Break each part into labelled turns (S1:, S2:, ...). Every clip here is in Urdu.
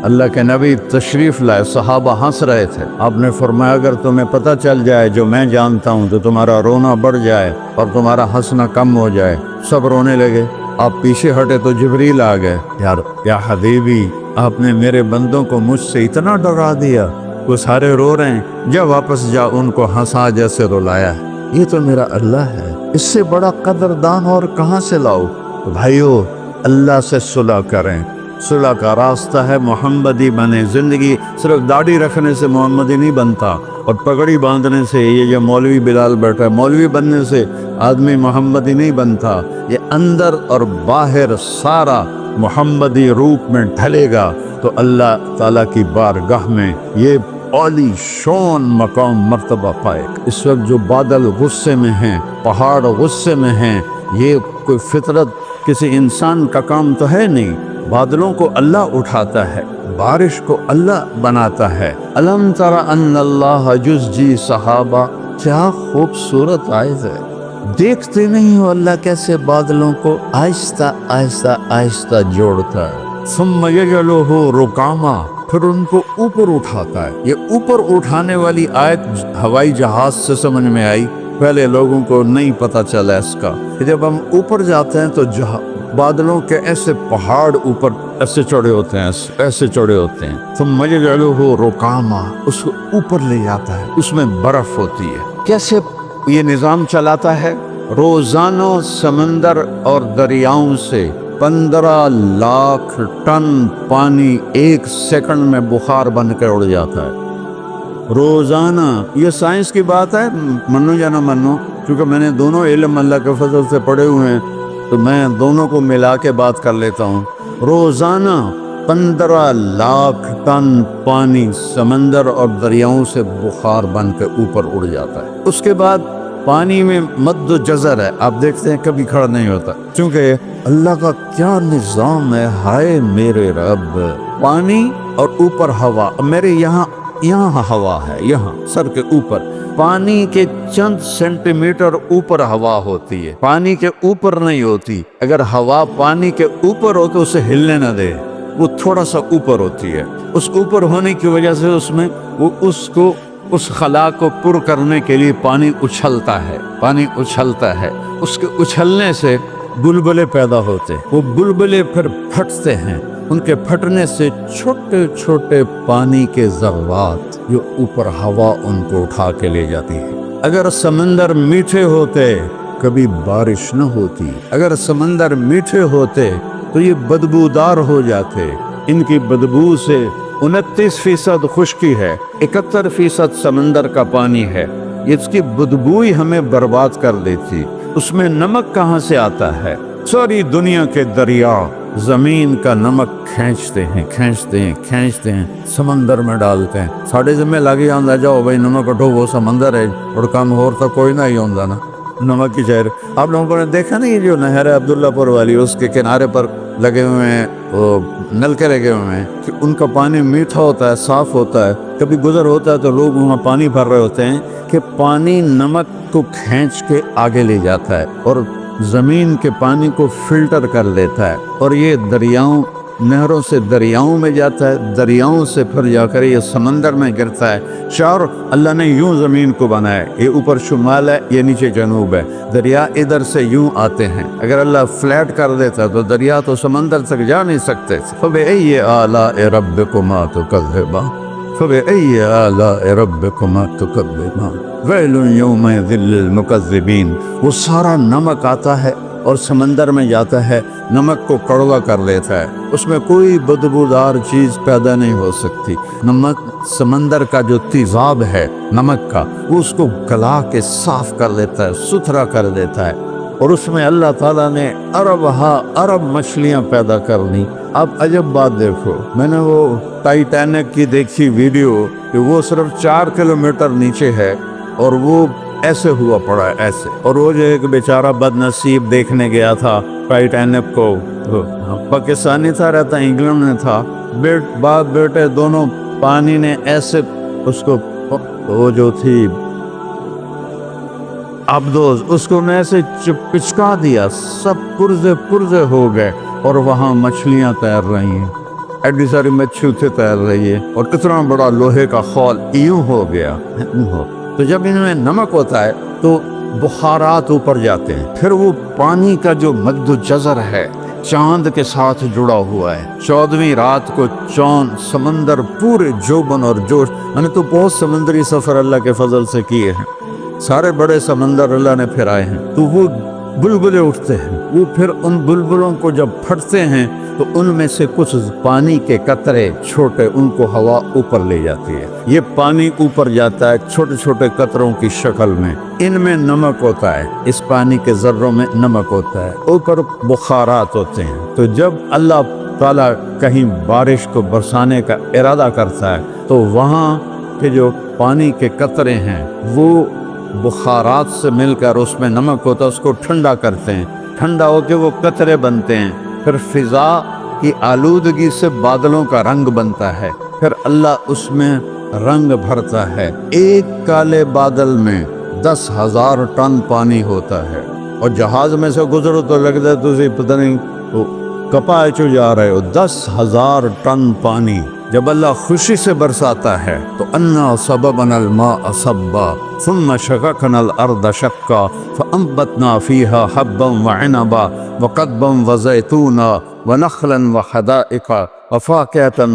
S1: اللہ کے نبی تشریف لائے، صحابہ ہنس رہے تھے۔ آپ نے فرمایا اگر تمہیں پتہ چل جائے جو میں جانتا ہوں تو تمہارا رونا بڑھ جائے اور تمہارا ہنسنا کم ہو جائے۔ سب رونے لگے۔ آپ پیچھے ہٹے تو جبریل آ گئے۔ یار یا حبیبی، آپ نے میرے بندوں کو مجھ سے اتنا ڈرا دیا، وہ سارے رو رہے ہیں، جا واپس جا ان کو ہنسا جیسے رلایا ہے۔ یہ تو میرا اللہ ہے، اس سے بڑا قدردان اور کہاں سے لاؤ؟ بھائیو، اللہ سے صلح کریں۔ صلح کا راستہ ہے محمدی بنے۔ زندگی صرف داڑھی رکھنے سے محمدی نہیں بنتا، اور پگڑی باندھنے سے، یہ جو مولوی بلال بیٹھا ہے، مولوی بننے سے آدمی محمدی نہیں بنتا۔ یہ اندر اور باہر سارا محمدی روپ میں ڈھلے گا تو اللہ تعالیٰ کی بارگاہ میں یہ عالی شان مقام مرتبہ پائے گا۔ اس وقت جو بادل غصے میں ہیں، پہاڑ غصے میں ہیں، یہ کوئی فطرت کسی انسان کا کام تو ہے نہیں۔ بادلوں کو اللہ اٹھاتا ہے، بارش کو اللہ بناتا ہے۔ الم تر ان اللہ یزجی صحابہ، کیا خوبصورت آیت ہے۔ دیکھتے نہیں ہو اللہ کیسے بادلوں کو آہستہ آہستہ آہستہ جوڑتا ہے۔ ثم یجعلہ رکاما، پھر ان کو اوپر اٹھاتا ہے۔ یہ اوپر اٹھانے والی آیت ہوائی جہاز سے سمجھ میں آئی، پہلے لوگوں کو نہیں پتہ چلا اس کا۔ جب ہم اوپر جاتے ہیں تو بادلوں کے ایسے پہاڑ اوپر ایسے چڑھے ہوتے ہیں، ایسے چڑھے ہوتے ہیں۔ ثم یجعلہ رکاما، اس کو اوپر لے جاتا ہے، اس میں برف ہوتی ہے۔ کیسے یہ نظام چلاتا ہے؟ روزانہ سمندر اور دریاؤں سے 15 لاکھ ٹن پانی ایک سیکنڈ میں بخار بن کے اڑ جاتا ہے روزانہ۔ یہ سائنس کی بات ہے، منو یا نہ منو، کیونکہ میں نے دونوں علم اللہ کے فضل سے پڑھے ہوئے ہیں تو میں دونوں کو ملا کے بات کر لیتا ہوں۔ روزانہ 15 لاکھ ٹن پانی سمندر اور دریاؤں سے بخار بن کے اوپر اڑ جاتا ہے۔ اس کے بعد پانی میں مد و جزر ہے، آپ دیکھتے ہیں کبھی کھڑا نہیں ہوتا، کیونکہ اللہ کا کیا نظام ہے۔ ہائے میرے رب، پانی اور اوپر ہوا۔ میرے یہاں ہوا ہے، یہاں سر کے اوپر پانی کے چند سینٹی میٹر اوپر ہوا ہوتی ہے، پانی کے اوپر نہیں ہوتی۔ اگر ہوا پانی کے اوپر ہو تو اسے ہلنے نہ دے، وہ تھوڑا سا اوپر ہوتی ہے۔ اس اوپر ہونے کی وجہ سے اس میں وہ اس خلا کو پر کرنے کے لیے پانی اچھلتا ہے، پانی اچھلتا ہے۔ اس کے اچھلنے سے بلبلے پیدا ہوتے، وہ بلبلے پھر پھٹتے ہیں، ان کے پھٹنے سے چھوٹے چھوٹے پانی کے ذرات جو اوپر ہوا ان کو اٹھا کے لے جاتی ہے۔ اگر سمندر میٹھے ہوتے کبھی بارش نہ ہوتی، اگر سمندر میٹھے ہوتے تو یہ بدبودار ہو جاتے۔ ان کی بدبو سے 29% خشکی ہے، 71% سمندر کا پانی ہے۔ اس کی بدبو ہی ہمیں برباد کر دیتی۔ اس میں نمک کہاں سے آتا ہے؟ ساری دنیا کے دریا زمین کا نمک کھینچتے ہیں، سمندر میں ڈالتے ہیں۔ ساڑھے ذمہ لگی آندا جاؤ بھائی نمک اٹھو، وہ سمندر ہے اور کام اور تو کوئی نہ ہی ہوندا نا، نمک کی شہر۔ آپ لوگوں نے دیکھا نہیں جو نہر عبداللہ پور والی، اس کے کنارے پر لگے ہوئے ہیں وہ نلکے لگے ہوئے ہیں کہ ان کا پانی میٹھا ہوتا ہے، صاف ہوتا ہے۔ کبھی گزر ہوتا ہے تو لوگ وہاں پانی بھر رہے ہوتے ہیں کہ پانی نمک کو کھینچ کے آگے لے جاتا ہے اور زمین کے پانی کو فلٹر کر لیتا ہے، اور یہ دریاؤں، نہروں سے دریاؤں میں جاتا ہے، دریاؤں سے پھر جا کر یہ سمندر میں گرتا ہے۔ چار اللہ نے یوں زمین کو بنایا، یہ اوپر شمال ہے، یہ نیچے جنوب ہے، دریا ادھر سے یوں آتے ہیں۔ اگر اللہ فلیٹ کر دیتا تو دریا تو سمندر تک جا نہیں سکتے۔ فَبِأَيِّ آلَاءِ رَبِّكُمَا تُكَذِّبَانِ، فَبِأَيِّ آلَاءِ رَبِّكُمَا تُكَذِّبَانِ وَيْلٌ يَوْمَئِذٍ لِّلْمُكَذِّبِينَ۔ وہ سارا نمک آتا ہے اور سمندر میں جاتا ہے، نمک کو کڑوا کر لیتا ہے، اس میں کوئی بدبودار چیز پیدا نہیں ہو سکتی۔ نمک سمندر کا جو تیزاب ہے نمک کا، وہ اس کو گلا کے صاف کر دیتا ہے، ستھرا کر دیتا ہے، اور اس میں اللہ تعالیٰ نے ارب مچھلیاں پیدا کرنی۔ اب عجب بات دیکھو، میں نے وہ ٹائٹینک کی دیکھی ویڈیو کہ وہ صرف 4 کلومیٹر نیچے ہے اور وہ ایسے ہوا پڑا ہے، ایسے۔ اور وہ جو ایک بیچارہ بد نصیب دیکھنے گیا تھا ٹائٹینک کو، پاکستانی تھا، رہتا انگلینڈ میں تھا، باپ بیٹے دونوں، پانی نے ایسے اس کو، وہ جو تھی ابدوز، اس کو نے ایسے پچکا دیا، سب پرزے ہو گئے اور وہاں مچھلیاں تیر رہی ہیں۔ ایڈی ساری مچھی اتنے تیر رہی ہے اور اتنا بڑا لوہے کا خول یوں ہو گیا. تو جب ان میں نمک ہوتا ہے تو بخارات اوپر جاتے ہیں. پھر وہ پانی کا جو مد و جزر ہے چاند کے ساتھ جڑا ہوا ہے. 14ویں رات کو چاند سمندر پورے جوبن اور جوش، میں نے تو بہت سمندری سفر اللہ کے فضل سے کیے ہیں، سارے بڑے سمندر اللہ نے پھرائے ہیں. تو وہ بلبلے اٹھتے ہیں، وہ پھر ان بلبلوں کو جب پھٹتے ہیں تو ان میں سے کچھ پانی کے قطرے چھوٹے ان کو ہوا اوپر لے جاتی ہے. یہ پانی اوپر جاتا ہے چھوٹے چھوٹے قطروں کی شکل میں. ان میں نمک ہوتا ہے، اس پانی کے ذروں میں نمک ہوتا ہے، اوپر بخارات ہوتے ہیں. تو جب اللہ تعالیٰ کہیں بارش کو برسانے کا ارادہ کرتا ہے تو وہاں کے جو پانی کے قطرے ہیں وہ بخارات سے مل کر اس میں نمک ہوتا ہے، اس کو ٹھنڈا کرتے ہیں. ٹھنڈا ہو کے وہ قطرے بنتے ہیں. پھر فضا کی آلودگی سے بادلوں کا رنگ بنتا ہے. پھر اللہ اس میں رنگ بھرتا ہے. ایک کالے بادل میں 10,000 ٹن پانی ہوتا ہے. اور جہاز میں سے گزرو تو لگتا ہے تجھے پتہ نہیں کپائے چو جا رہے ہو. 10,000 ٹن پانی جب اللہ خوشی سے برساتا ہے تو انا صببنا الماء صبا ثم شققنا الارض شقا فانبتنا فيها حبا وعنبا وقضبا وزيتونا ونخلا وحدائق وفاكهة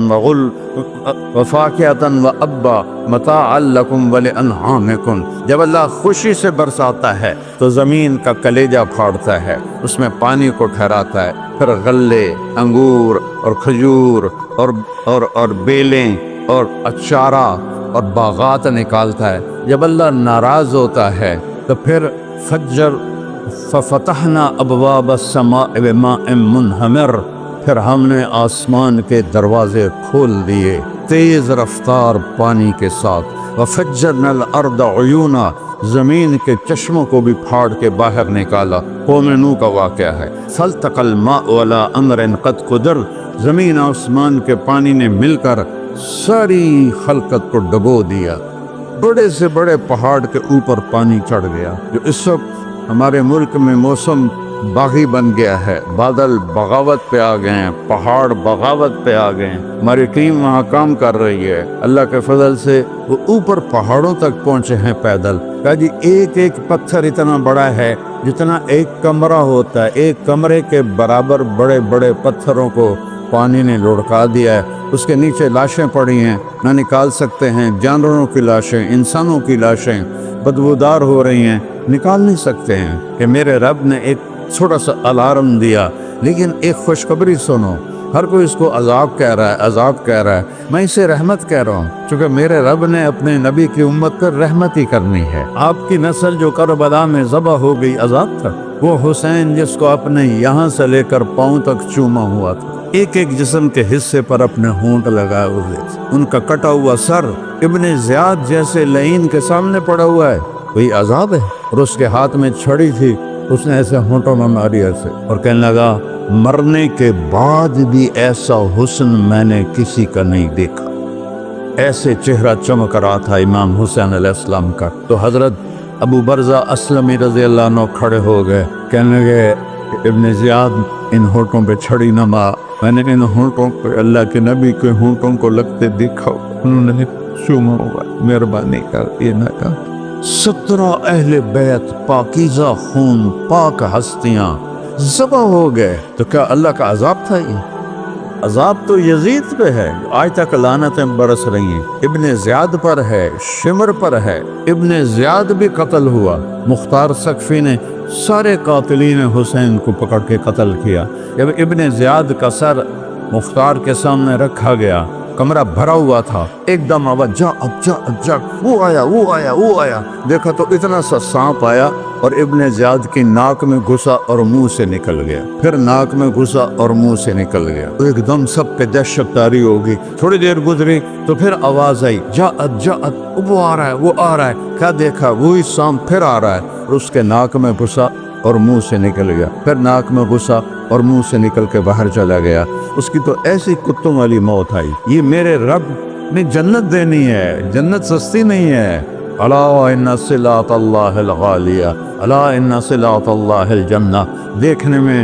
S1: وأبا متاعا لكم ولأنعامكم. جب اللہ خوشی سے برساتا ہے تو زمین کا کلیجہ پھاڑتا ہے، اس میں پانی کو ٹھہراتا ہے. پھر غلے، انگور اور کھجور اور بیلیں اور اچارہ اور باغات نکالتا ہے. جب اللہ ناراض ہوتا ہے تو پھر ففتحنا ابواب السماء بماء منہمر، پھر ہم نے آسمان کے دروازے کھول دیے تیز رفتار پانی کے ساتھ. وفجرنا الارض عیونا، زمین کے چشموں کو بھی پھاڑ کے باہر نکالا. قوم نوح کا واقعہ ہے. فالتقى الماء على امر قد قدر، زمین آسمان کے پانی نے مل کر ساری خلقت کو ڈبو دیا. بڑے سے بڑے پہاڑ کے اوپر پانی چڑھ گیا. جو اس وقت ہمارے ملک میں موسم باغی بن گیا ہے، بادل بغاوت پہ آ گئے ہیں، پہاڑ بغاوت پہ آ گئے ہیں. ہماری ٹیم وہاں کام کر رہی ہے، اللہ کے فضل سے وہ اوپر پہاڑوں تک پہنچے ہیں پیدل. کہا جی ایک ایک پتھر اتنا بڑا ہے جتنا ایک کمرہ ہوتا ہے. ایک کمرے کے برابر بڑے بڑے پتھروں کو پانی نے لڑکا دیا ہے. اس کے نیچے لاشیں پڑی ہیں، نہ نکال سکتے ہیں. جانوروں کی لاشیں، انسانوں کی لاشیں بدبودار ہو رہی ہیں، نکال نہیں سکتے ہیں. کہ میرے رب نے ایک چھوٹا سا الارم دیا. لیکن ایک خوشخبری سنو، ہر کوئی اس کو عذاب کہہ رہا ہے، عذاب کہہ رہا ہے، میں اسے رحمت کہہ رہا ہوں. چونکہ میرے رب نے اپنے نبی کی امت پر رحمت ہی کرنی ہے. آپ کی نسل جو کربلا میں ذبح ہو گئی عذاب تھا. وہ حسین جس کو اپنے یہاں سے لے کر پاؤں تک چوما ہوا تھا، ایک ایک جسم کے حصے پر اپنے ہونٹ لگائے ہوئے تھے. ان کا کٹا ہوا سر ابن زیاد جیسے لعین کے سامنے پڑا ہوا ہے، وہی عذاب ہے. اور اس کے ہاتھ میں چھڑی تھی، اس نے ایسے ہونٹوں میں ماری ایسے اور کہنے لگا مرنے کے بعد بھی ایسا حسن میں نے کسی کا نہیں دیکھا. ایسے چہرہ چمک رہا تھا امام حسین علیہ السلام کا. تو حضرت ابو برزہ اسلمی رضی اللہ عنہ کھڑے ہو گئے، کہنے لگے ابن زیاد ان ہونٹوں پہ چھڑی نہ مار، میں نے ان ہونٹوں پہ اللہ کے نبی کے ہونٹوں کو لگتے دیکھا. انہوں نے چوما ہوگا، مہربانی کر یہ نہ کر. 17 اہل بیت پاکیزہ خون پاک ہستیاں ذبح ہو گئے. تو کیا اللہ کا عذاب تھا؟ یہ عذاب تو یزید پہ ہے، آج تک لعنتیں برس رہی ہیں. ابن زیاد پر ہے، شمر پر ہے. ابن زیاد بھی قتل ہوا. مختار سقفی نے سارے قاتلین حسین کو پکڑ کے قتل کیا. جب ابن زیاد کا سر مختار کے سامنے رکھا گیا، کمرہ بھرا ہوا تھا، ایک دم آواز جا اب جا اب جا، وہ آیا وہ آیا وہ آیا. دیکھا تو اتنا سا سانپ آیا اور ابن زیاد کی ناک میں گھسا اور منہ سے نکل گیا. پھر ناک میں گھسا اور منہ سے نکل گیا. ایک دم سب پہ دہشت طاری ہوگی. تھوڑی دیر گزری تو پھر آواز آئی جا وہ آ رہا ہے وہ آ رہا ہے. کیا دیکھا؟ وہی سانپ پھر آ رہا ہے اور اس کے ناک میں گھسا اور منہ سے نکل گیا. پھر ناک میں گھسا اور منہ سے نکل کے باہر چلا گیا. اس کی تو ایسی کتوں والی موت آئی. یہ میرے رب نے جنت دینی ہے، جنت سستی نہیں ہے. الا ان صلاۃ اللہ الغالیہ، الا ان صلاۃ اللہ الجنہ. دیکھنے میں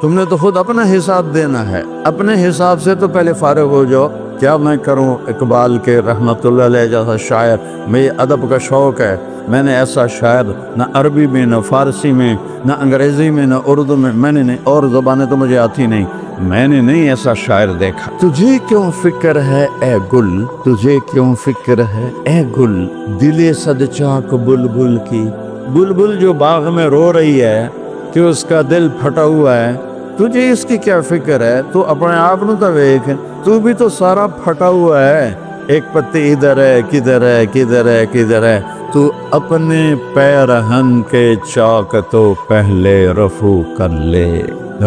S1: تم نے تو خود اپنا حساب دینا ہے، اپنے حساب سے تو پہلے فارغ ہو جاؤ۔ کیا میں کروں اقبال کے رحمۃ اللہ علیہ جیسا شاعر، مجھے ادب کا شوق ہے، میں نے ایسا شاعر نہ عربی میں نہ فارسی میں نہ انگریزی میں نہ اردو میں نے نہیں، اور زبانیں تو مجھے آتی نہیں، میں نے نہیں ایسا شاعر دیکھا۔ تجھے کیوں فکر ہے اے گل، تجھے کیوں فکر ہے اے گل، دل صد چاک بلبل کی، بلبل جو باغ میں رو رہی ہے کہ اس کا دل پھٹا ہوا ہے، تجھے اس کی کیا فکر ہے؟ تو اپنے آپ نو تو دیکھ، تو بھی تو سارا پھٹا ہوا ہے، ایک پتی ادھر ہے کدھر ہے کدھر ہے کدھر ہے، تو اپنے پیرہن کے چاک تو پہلے رفو کر لے،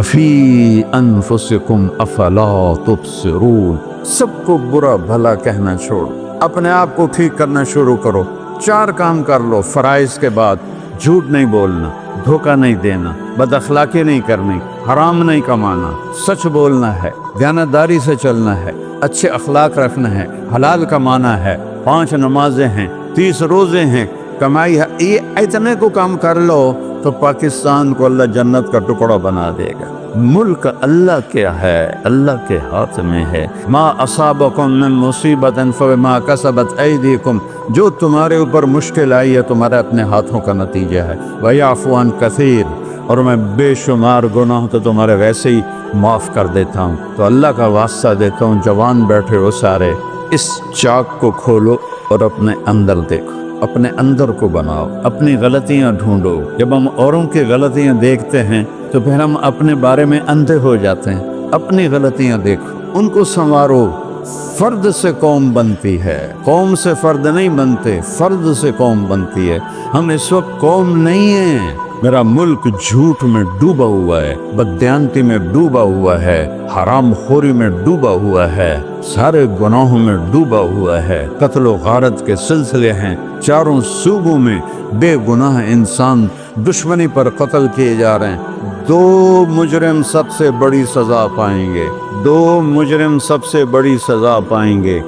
S1: فی انفسکم افلا تبصرون۔ سب کو برا بھلا کہنا چھوڑ، اپنے آپ کو ٹھیک کرنا شروع کرو۔ 4 کام کر لو فرائض کے بعد: جھوٹ نہیں بولنا، دھوکہ نہیں دینا، بد اخلاقی نہیں کرنی، حرام نہیں کمانا، سچ بولنا ہے، دیانتداری سے چلنا ہے، اچھے اخلاق رکھنا ہے، حلال کمانا ہے، 5 نمازیں ہیں، 30 روزے ہیں، کمائی ہے۔ یہ اتنے کو کام کر لو تو پاکستان کو اللہ جنت کا ٹکڑا بنا دے گا۔ ملک اللہ کیا ہے، اللہ کے ہاتھ میں ہے۔ ما اصابکم من مصیبت فبما کسبت ایدیکم، جو تمہارے اوپر مشکل آئی ہے تمہارے اپنے ہاتھوں کا نتیجہ ہے۔ وَيَعْفُو عَنْ كَثِيرٍ، اور میں بے شمار گناہ تو تمہارے ویسے ہی معاف کر دیتا ہوں۔ تو اللہ کا واسطہ دیتا ہوں، جوان بیٹھے ہو سارے، اس چاک کو کھولو اور اپنے اندر دیکھو، اپنے اندر کو بناؤ، اپنی غلطیاں ڈھونڈو۔ جب ہم اوروں کی غلطیاں دیکھتے ہیں تو پھر ہم اپنے بارے میں اندھے ہو جاتے ہیں۔ اپنی غلطیاں دیکھو، ان کو سنوارو۔ فرد سے قوم بنتی ہے، قوم سے فرد نہیں بنتے، فرد سے قوم بنتی ہے۔ ہم اس وقت قوم نہیں ہیں۔ میرا ملک جھوٹ میں ڈوبا ہوا ہے، بددیانتی میں ڈوبا ہوا ہے، حرام خوری میں ڈوبا ہوا ہے، سارے گناہوں میں ڈوبا ہوا ہے، قتل و غارت کے سلسلے ہیں، چاروں صوبوں میں بے گناہ انسان دشمنی پر قتل کیے جا رہے ہیں۔ 2 مجرم سب سے بڑی سزا پائیں گے، 2 مجرم سب سے بڑی سزا پائیں گے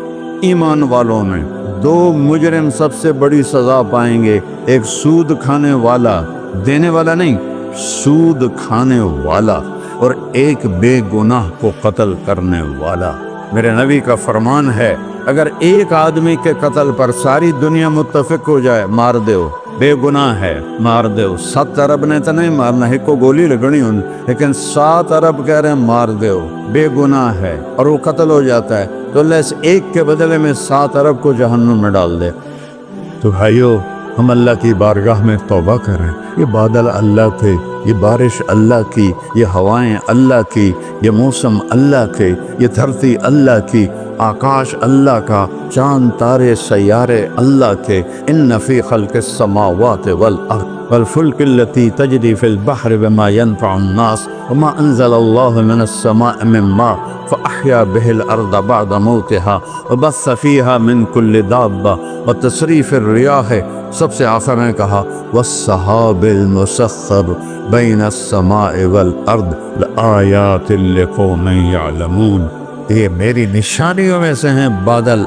S1: ایمان والوں میں۔ 2 مجرم سب سے بڑی سزا پائیں گے، ایک سود کھانے والا، دینے والا نہیں، سود کھانے والا، اور ایک بے گناہ کو قتل کرنے والا۔ میرے نبی کا فرمان ہے، اگر ایک آدمی کے قتل پر ساری دنیا متفق ہو جائے، مار دیو، بے گناہ ہے، مار دیو۔ 7 ارب نے تو نہیں مارنا، ایک کو گولی لگنی ان، لیکن 7 ارب کہہ رہے ہیں مار دیو، بے گناہ ہے، اور وہ قتل ہو جاتا ہے تو اللہ اس ایک کے بدلے میں 7 ارب کو جہنم میں ڈال دے۔ تو بھائیو، ہم اللہ کی بارگاہ میں توبہ کریں۔ یہ بادل اللہ تھے، یہ بارش اللہ کی، یہ ہوائیں اللہ کی، یہ موسم اللہ کے، یہ دھرتی اللہ کی، آکاش اللہ کا، چاند تارے سیارے اللہ کے۔ ان فی خلق السماوات والارض والفلک التي تجری فی البحر بما ينفع الناس وما انزل اللہ من السماء من ماء فأحیا به الارض بعد موتها وبث فیہا من کل دابہ وتصریف الریاح، سب سے آخر میں کہا والسحاب المسخر بین السماء والارض لآیات لقوم یعلمون۔ یہ میری نشانیوں میں سے ہیں بادل۔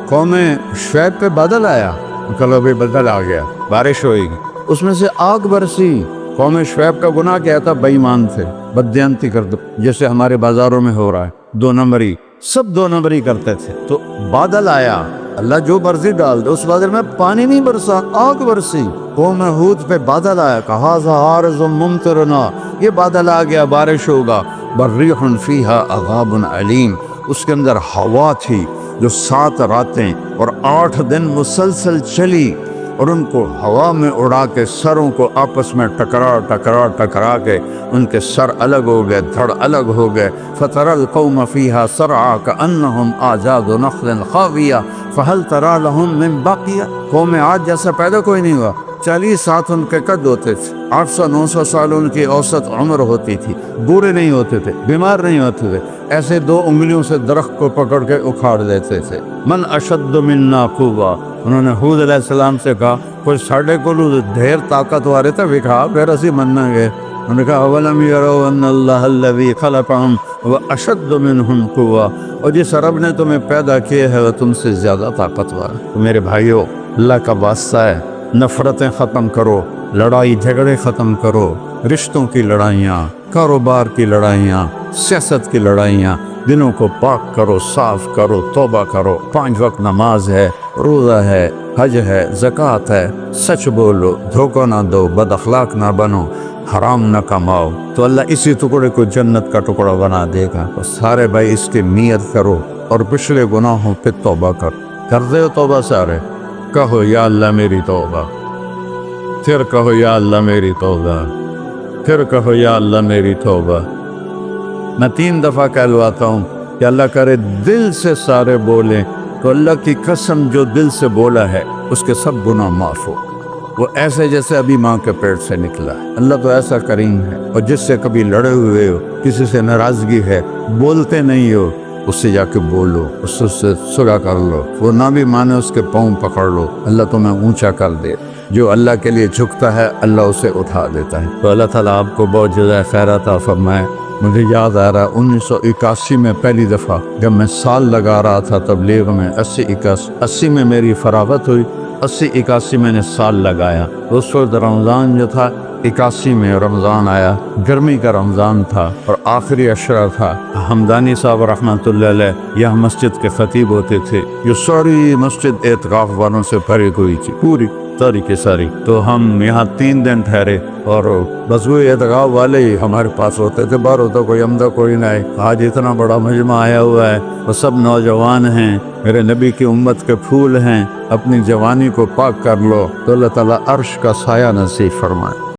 S1: قوم شعیب پہ بادل آیا، کلو بھی بدل آ گیا، بارش ہوئی، اس میں سے آگ برسی۔ قوم شعیب کا گناہ کیا تھا؟ بے ایمان تھے، بددیانتی کرتے، جیسے ہمارے بازاروں میں ہو رہا ہے، 2 نمبری، سب 2 نمبری کرتے تھے۔ تو بادل آیا، اللہ جو مرضی ڈال دے، اس بادل میں پانی نہیں برسا، آگ برسی۔ قوم ہود پہ بادل آیا، کہا عارض ممطرنا، یہ بادل آ گیا، بارش ہوگا۔ بریح فیہا عذاب علیم، اس کے اندر ہوا تھی جو 7 راتیں اور 8 دن مسلسل چلی، اور ان کو ہوا میں اڑا کے سروں کو آپس میں ٹکرا کے ان کے سر الگ ہو گئے، دھڑ الگ ہو گئے۔ فَتَرَى الْقَوْمَ فِيهَا سَرْعَىٰ كَأَنَّهُمْ أَعْجَازُ نَخْلٍ خَاوِيَةٍ فَهَلْ تَرَىٰ لَهُم مِّن بَاقِيَةٍ۔ قوم عاد جیسا پیدا کوئی نہیں ہوا، 40 ساتھ ان کے قد ہوتے تھے، 800-900 سال ان کی اوسط عمر ہوتی تھی، بوڑھے نہیں ہوتے تھے، بیمار نہیں ہوتے تھے، ایسے 2 انگلیوں سے درخت کو پکڑ کے اکھاڑ دیتے تھے۔ من اشد منا قوہ، انہوں نے ہود علیہ السلام سے کہا کوئی ساڑھے کو ڈھیر طاقت والے تھے وکھا پھر اسی مننا گئے۔ انہوں نے کہا اولم یروا ان اللہ الذی خلقہم واشد منہم قوہ، اور جس رب نے تمہیں پیدا کیا ہے وہ تم سے زیادہ طاقتور ہے۔ تو میرے بھائیو، اللہ کا واسطہ ہے، نفرتیں ختم کرو، لڑائی جھگڑے ختم کرو، رشتوں کی لڑائیاں، کاروبار کی لڑائیاں، سیاست کی لڑائیاں، دنوں کو پاک کرو، صاف کرو، توبہ کرو، 5 وقت نماز ہے، روزہ ہے، حج ہے، زکوٰۃ ہے، سچ بولو، دھوکہ نہ دو، بد اخلاق نہ بنو، حرام نہ کماؤ، تو اللہ اسی ٹکڑے کو جنت کا ٹکڑا بنا دے گا۔ اور سارے بھائی اس کی نیت کرو اور پچھلے گناہوں پہ توبہ کر دے ہو توبہ سارے؟ کہو یا اللہ میری توبہ، پھر کہو یا اللہ میری توبہ، پھر کہو یا اللہ میری توبہ۔ میں 3 دفعہ کہلواتا ہوں کہ اللہ کرے دل سے سارے بولیں تو اللہ کی قسم جو دل سے بولا ہے اس کے سب گناہ معاف ہو، وہ ایسے جیسے ابھی ماں کے پیٹ سے نکلا ہے۔ اللہ تو ایسا کریم ہے۔ اور جس سے کبھی لڑے ہوئے ہو، کسی سے ناراضگی ہے، بولتے نہیں ہو، اس سے جا کے بولو، اس سے صلح کر لو، وہ نہ بھی مانے اس کے پاؤں پکڑ لو، اللہ تمہیں اونچا کر دے۔ جو اللہ کے لیے جھکتا ہے اللہ اسے اٹھا دیتا ہے۔ تو اللہ تعالیٰ آپ کو بہت جزائے خیر عطا فرمائے۔ مجھے یاد آ رہا 1981 میں پہلی دفعہ جب میں سال لگا رہا تھا تبلیغ میں، 80 میں میری فراغت ہوئی، 81 میں نے سال لگایا۔ اس وقت رمضان جو تھا 81 میں رمضان آیا، گرمی کا رمضان تھا اور آخری عشرہ تھا۔ حمدانی صاحب رحمۃ اللہ علیہ یہاں مسجد کے خطیب ہوتے تھے، جو ساری مسجد اعتکاف والوں سے بھری ہوئی تھی، پوری طریقے ساری۔ تو ہم یہاں 3 دن ٹھہرے اور بس وہ اعتکاف والے ہی ہمارے پاس ہوتے تھے، باہر ہوتا کوئی عمدہ کوئی نہیں۔ آج اتنا بڑا مجمع آیا ہوا ہے، وہ سب نوجوان ہیں، میرے نبی کی امت کے پھول ہیں، اپنی جوانی کو پاک کر لو تو اللہ تعالیٰ عرش کا سایہ نصیب فرمائے۔